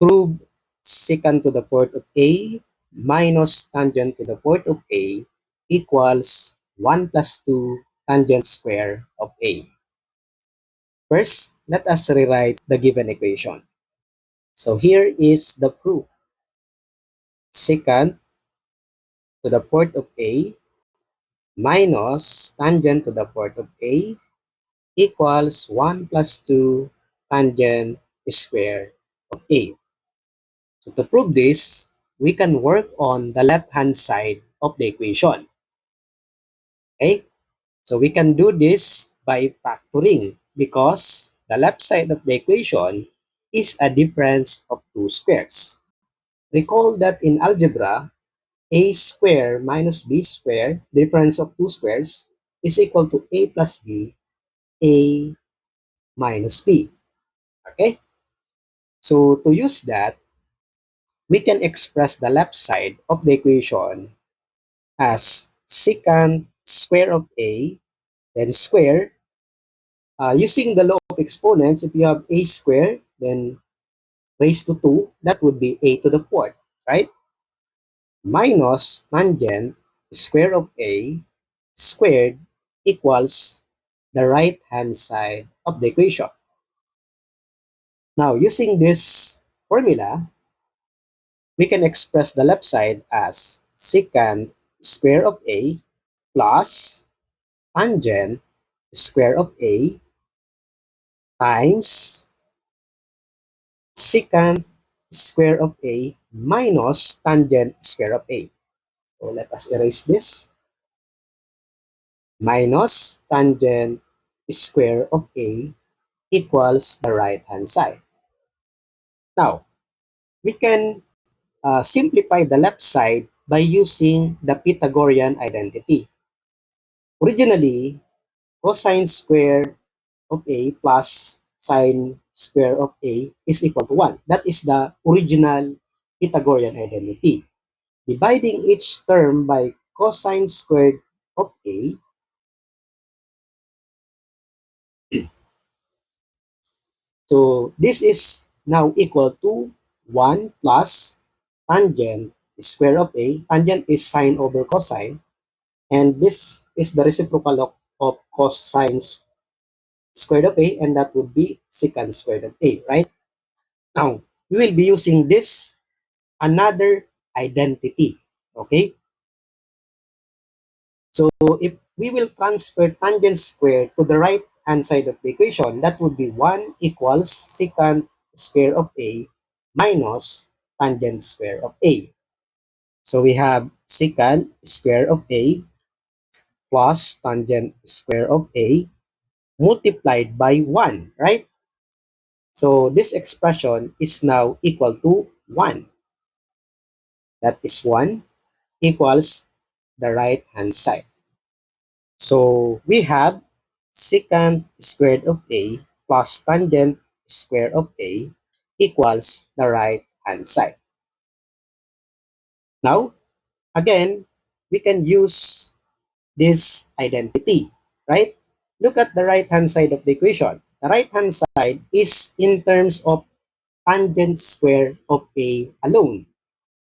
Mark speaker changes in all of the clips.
Speaker 1: Prove secant to the fourth of A minus tangent to the fourth of A equals 1 plus 2 tangent square of A. First, let us rewrite the given equation. So here is the proof. Secant to the fourth of A minus tangent to the fourth of A equals 1 plus 2 tangent square of A. So to prove this, we can work on the left-hand side of the equation. Okay? So we can do this by factoring because the left side of the equation is a difference of two squares. Recall that in algebra, a square minus b square, difference of two squares, is equal to a plus b, a minus b. Okay? So to use that, we can express the left side of the equation as secant square of a, then square. Using the law of exponents, if you have a square, then raised to 2, that would be a to the fourth, right? Minus tangent square of a squared equals the right-hand side of the equation. Now, using this formula, we can express the left side as secant square of a plus tangent square of a times secant square of a minus tangent square of a. So let us erase this. Minus tangent square of a equals the right-hand side. Now, we can simplify the left side by using the Pythagorean identity. Originally, cosine square of a plus sine square of a is equal to 1. That is the original Pythagorean identity. Dividing each term by cosine squared of a, so this is now equal to 1 plus tangent square of a. Tangent is sine over cosine, and this is the reciprocal of cosine squared of a, and that would be secant squared of a, right? Now, we will be using this another identity, okay? So if we will transfer tangent square to the right hand side of the equation, that would be 1 equals secant square of a minus tangent square of a. So we have secant square of a plus tangent square of a multiplied by 1, right? So this expression is now equal to 1. That is 1 equals the right hand side. So we have secant squared of a plus tangent square of a equals the right hand side. Now, again, we can use this identity, right? Look at the right hand side of the equation. The right hand side is in terms of tangent square of a alone.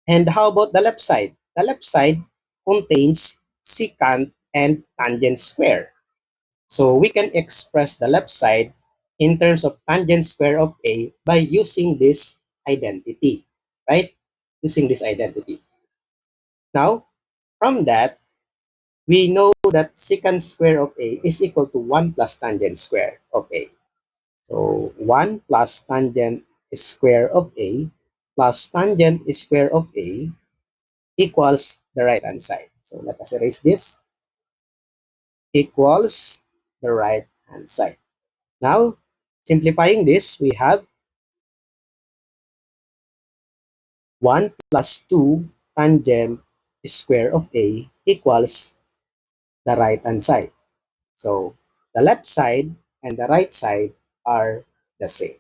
Speaker 1: And how about the left side? The left side contains secant and tangent square. So we can express the left side in terms of tangent square of a by using this identity, right? Using this identity. Now, from that, we know that secant square of a is equal to 1 plus tangent square of a. So 1 plus tangent square of a plus tangent square of a equals the right hand side. So let us erase this. Equals the right hand side. Now, simplifying this, we have 1 plus 2 tangent square of a equals the right hand side. So the left side and the right side are the same.